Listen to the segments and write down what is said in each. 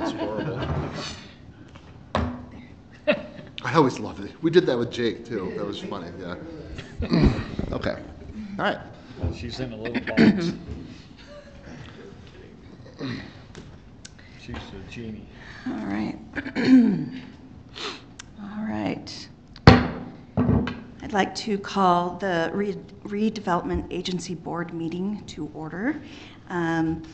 That's horrible. I always loved it. We did that with Jake too. That was funny. Yeah. Okay. All right. She's in a little box. She's a genie. All right. All right. I'd like to call the Redevelopment Agency Board meeting to order. And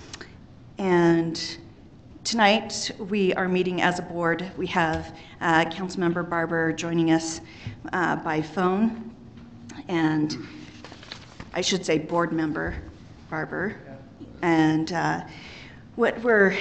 tonight we are meeting as a board. We have Councilmember Barber joining us by phone, and I should say board member Barber. And what we're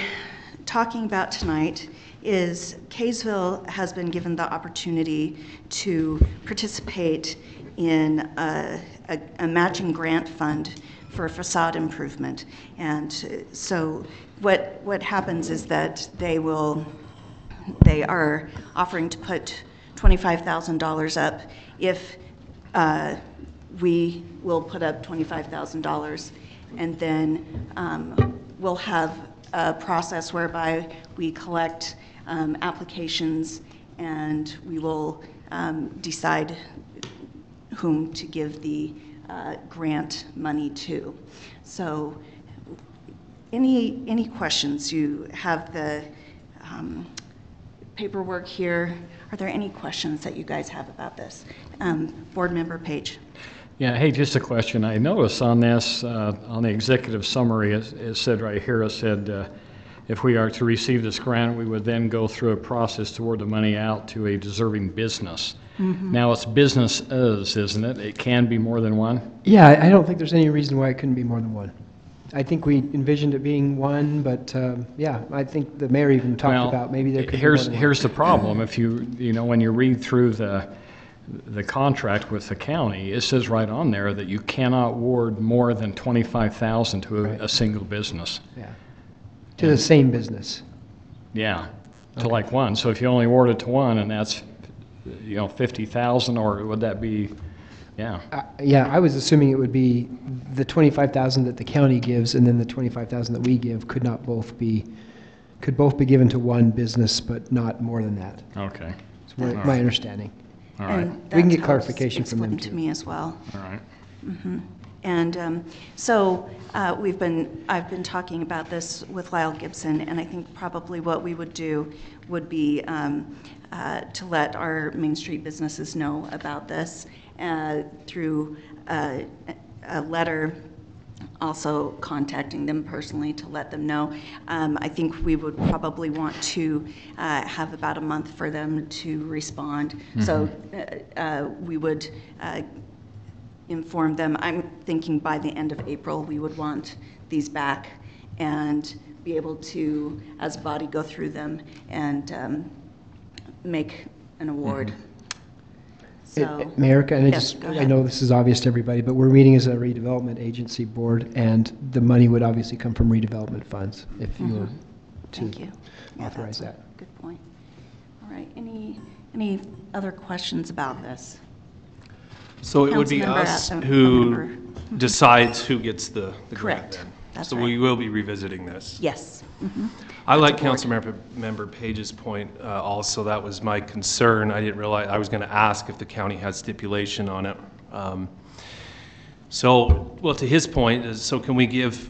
talking about tonight is Kaysville has been given the opportunity to participate in a matching grant fund for facade improvement. And so what happens is that they are offering to put $25,000 up if we will put up $25,000, and then we'll have a process whereby we collect applications, and we will decide whom to give the grant money to. So any questions? You have the paperwork here. Are there any questions that you guys have about this? Board Member Page. Yeah, hey, just a question. I noticed on this, on the executive summary, it said right here, it said, if we are to receive this grant, we would then go through a process to award the money out to a deserving business. Mm-hmm. Now, it's businesses, isn't it? It can be more than one? Yeah, I don't think there's any reason why it couldn't be more than one. I think we envisioned it being one, but yeah, I think the mayor even talked about maybe there could be more than one. Here's the problem. If you know, when you read through the contract with the county, it says right on there that you cannot award more than $25,000 to a single business. Yeah. To the same business. Yeah, to like one. So if you only award it to one, and that's, you know, $50,000, or would that be, yeah? Yeah, I was assuming it would be the $25,000 that the county gives, and then the $25,000 that we give could both be given to one business, but not more than that. Okay. That's my understanding. All right. And we can get clarification from them too. To me as well. All right. Mm-hmm. And so I've been talking about this with Lyle Gibson, and I think probably what we would do would be to let our Main Street businesses know about this through a letter, also contacting them personally to let them know. I think we would probably want to have about a month for them to respond. Mm-hmm. So we would inform them. I'm thinking by the end of April we would want these back and be able to, as a body, go through them and make an award. Mm-hmm. So, Mayor, and I know this is obvious to everybody, but we're meeting as a redevelopment agency board, and the money would obviously come from redevelopment funds if you were to authorize that. Good point. All right. Any other questions about this? So it would be us who decides who gets the grant then. That's so right. We will be revisiting this. Yes. Mm-hmm. I like Councilmember Page's point also. That was my concern. I didn't realize, I was going to ask if the county had stipulation on it. Well, to his point, so can we give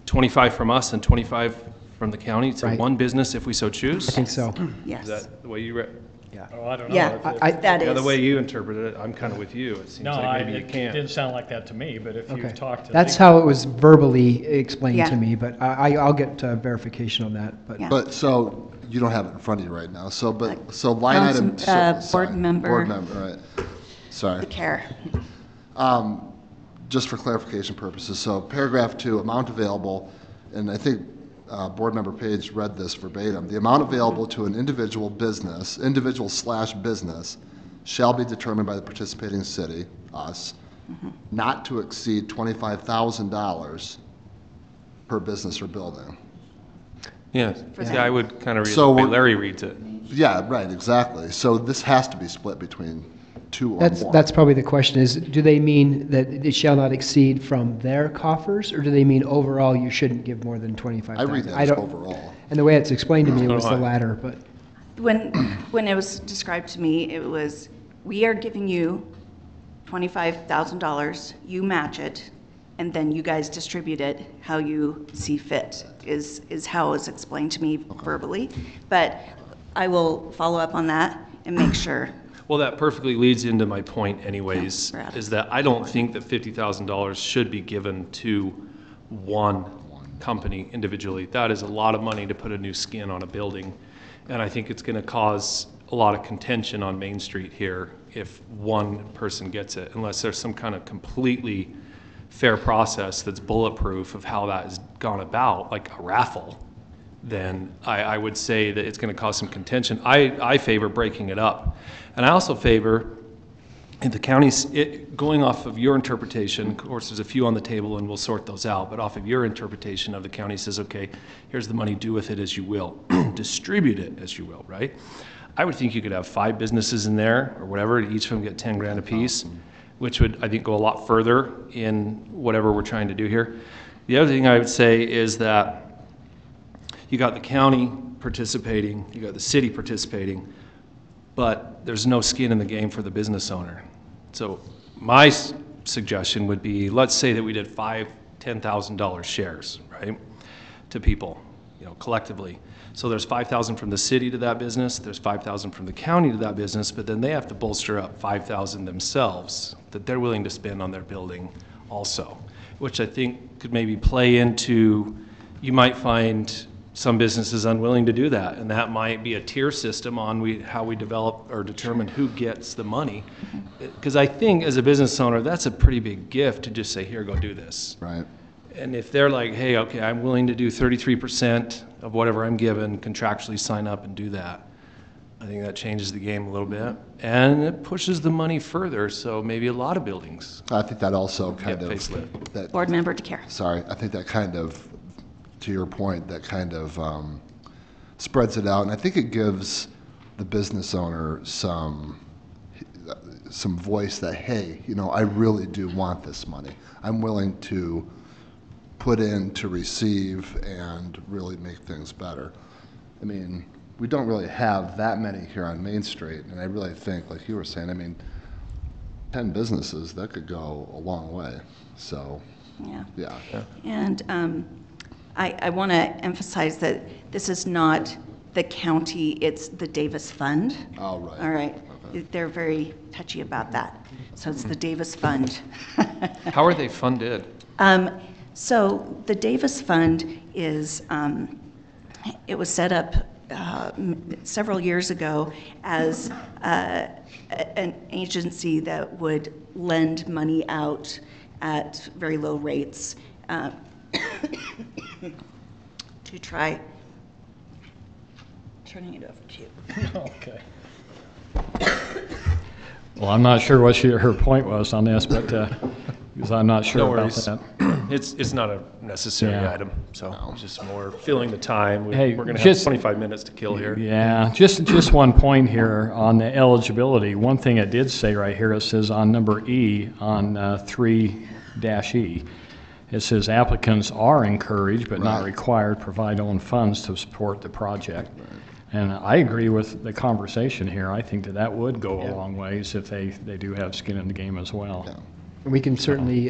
25 from us and 25 from the county to one business if we so choose? I think so. Yes. Is that the way you read? Yeah. Oh, I don't know. Yeah, the way you interpreted it, I'm kind of with you. It seems like maybe you can't. It didn't sound like that to me, but if you've talked to That's how it was verbally explained to me, but I'll get verification on that. But so you don't have it in front of you right now. So line item. Board member. Right. Sorry. The care. Just for clarification purposes. So paragraph 2, amount available, and I think Board Member Page read this verbatim. The amount available to an individual business shall be determined by the participating city, us, not to exceed $25,000 per business or building. Yeah, I would kind of read it the way Larry reads it. Yeah, right, exactly. So this has to be split between 2 or That's, more. that's probably the question is, do they mean that it shall not exceed from their coffers, or do they mean overall you shouldn't give more than 25,000? I read that as overall. And the way it's explained to me, it So was do the I. latter, but. When it was described to me, it was, we are giving you $25,000, you match it, and then you guys distribute it how you see fit, is how it was explained to me verbally. But I will follow up on that and make sure. Well, that perfectly leads into my point anyways, Yeah, Brad. is that I don't think that $50,000 should be given to one company individually. That is a lot of money to put a new skin on a building. And I think it's going to cause a lot of contention on Main Street here if one person gets it, unless there's some kind of completely fair process that's bulletproof of how that has gone about, like a raffle. Then I would say that it's going to cause some contention. I favor breaking it up. And I also favor the county's, going off of your interpretation, of course, there's a few on the table and we'll sort those out, but off of your interpretation of the county says, okay, here's the money, do with it as you will, distribute it as you will, right? I would think you could have 5 businesses in there or whatever, each of them get 10 grand apiece, which would, I think, go a lot further in whatever we're trying to do here. The other thing I would say is that you got the county participating, you got the city participating, but there's no skin in the game for the business owner. So my suggestion would be, let's say that we did $5,000, $10,000 shares, right, to people, collectively. So there's 5,000 from the city to that business, there's 5,000 from the county to that business, but then they have to bolster up 5,000 themselves that they're willing to spend on their building also, which I think could maybe play into, you might find some businesses unwilling to do that, and that might be a tier system on how we develop or determine who gets the money. Because I think as a business owner, that's a pretty big gift to just say, here, go do this. Right. And if they're like, hey, okay, I'm willing to do 33% of whatever I'm given, contractually sign up and do that, I think that changes the game a little bit. And it pushes the money further, so maybe a lot of buildings I think that also kind get of, facelift. that, Board Member DeCare. sorry, I think that kind of, to your point, that kind of spreads it out. And I think it gives the business owner some voice that, hey, I really do want this money. I'm willing to put in to receive and really make things better. I mean, we don't really have that many here on Main Street, and I really think, like you were saying, 10 businesses, that could go a long way. So, yeah. And I want to emphasize that this is not the county, it's the Davis Fund. Oh, right. All right. Okay. They're very touchy about that. So it's the Davis Fund. How are they funded? So the Davis Fund is, it was set up several years ago as an agency that would lend money out at very low rates to try turning it over to you. Okay. Well, I'm not sure what her point was on this, but, because I'm not sure No about worries. that. It's not a necessary Yeah. item, so it's just more filling the time. Hey, We're going to have just- 25 minutes to kill here. Yeah, just one point here on the eligibility. One thing it did say right here, it says on number E, on 3-E, it says applicants are encouraged but not Right. required to provide own funds to support the project. And I agree with the conversation here. I think that would go a long ways if they do have skin in the game as well. Yeah. We can certainly,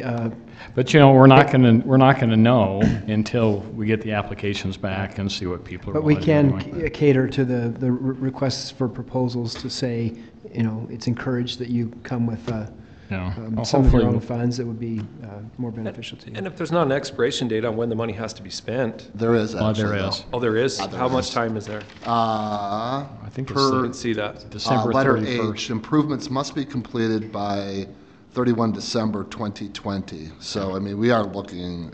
But we're not gonna know until we get the applications back and see what people are but we willing to can do. cater to the requests for proposals to say, it's encouraged that you come with Well, some of your hopefully- own funds that would be more beneficial to you. And if there's not an expiration date on when the money has to be spent, There is Oh, actually. there is. oh, there is? there How much is. time is there? I think it's I per- didn't see that. December Letter 31st. H, improvements must be completed by 31 December 2020. So, we are looking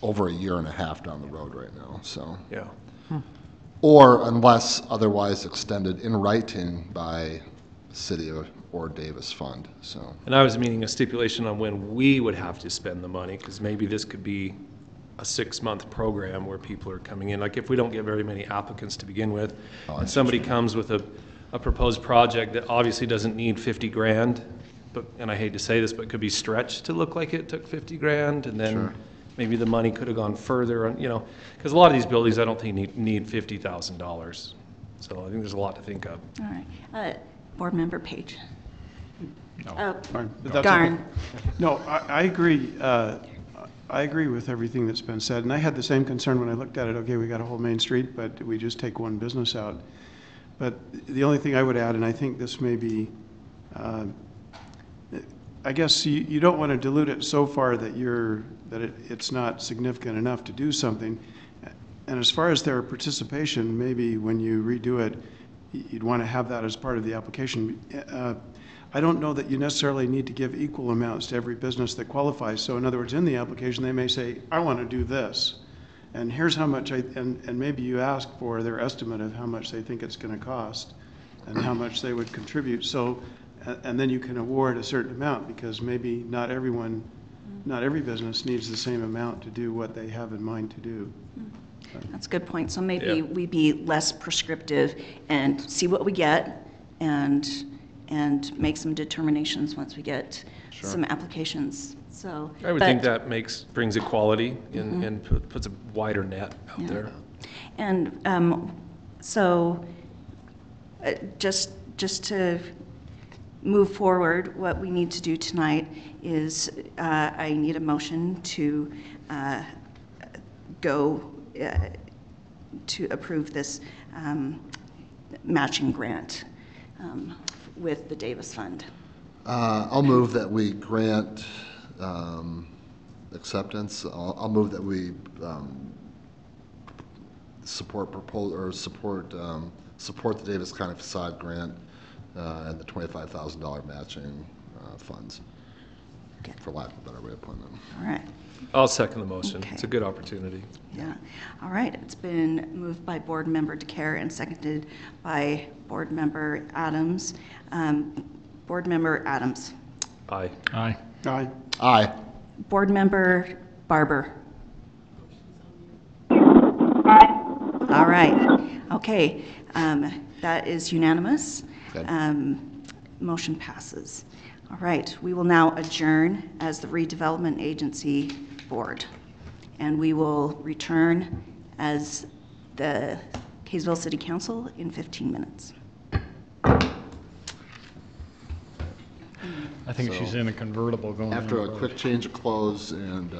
over a year and a half down the road right now, so. Yeah. Or unless otherwise extended in writing by city or Davis Fund, so. And I was meaning a stipulation on when we would have to spend the money, because maybe this could be a 6-month program where people are coming in. Like if we don't get very many applicants to begin with, and somebody comes with a proposed project that obviously doesn't need 50 grand, but, and I hate to say this, but could be stretched to look like it took 50 grand, and then Sure. maybe the money could have gone further, on, because a lot of these buildings, I don't think need $50,000. So I think there's a lot to think of. All right. Board Member Page. Fine. But that's Garn. okay. No, I agree. I agree with everything that's been said, and I had the same concern when I looked at it. Okay, we got a whole Main Street, but we just take one business out. But the only thing I would add, and I think this may be, I guess you don't want to dilute it so far that it's not significant enough to do something. And as far as their participation, maybe when you redo it, you'd want to have that as part of the application. I don't know that you necessarily need to give equal amounts to every business that qualifies. So in other words, in the application, they may say, I want to do this. And here's how much, and maybe you ask for their estimate of how much they think it's going to cost and how much they would contribute. So, and then you can award a certain amount, because maybe not every business needs the same amount to do what they have in mind to do. That's a good point. So maybe we be less prescriptive and see what we get, and make some determinations once we get some applications. So I would think that brings equality and puts a wider net out there. And so just to move forward, what we need to do tonight is I need a motion to go to approve this matching grant with the Davis Fund. I'll move that we grant acceptance. I'll move that we support the Davis County Facade Grant and the $25,000 matching funds, Okay. for lack of a better way of putting it. All right. I'll second the motion. Okay. It's a good opportunity. Yeah. All right. It's been moved by Board Member DeCare and seconded by Board Member Adams. Board Member Adams. Aye. Aye. Aye. Aye. Board Member Barber. All right. Okay. That is unanimous. Okay. Motion passes. All right. We will now adjourn as the Redevelopment Agency Board, and we will return as the Kaysville City Council in 15 minutes. I think she's in a convertible going After a down the road. quick change of clothes and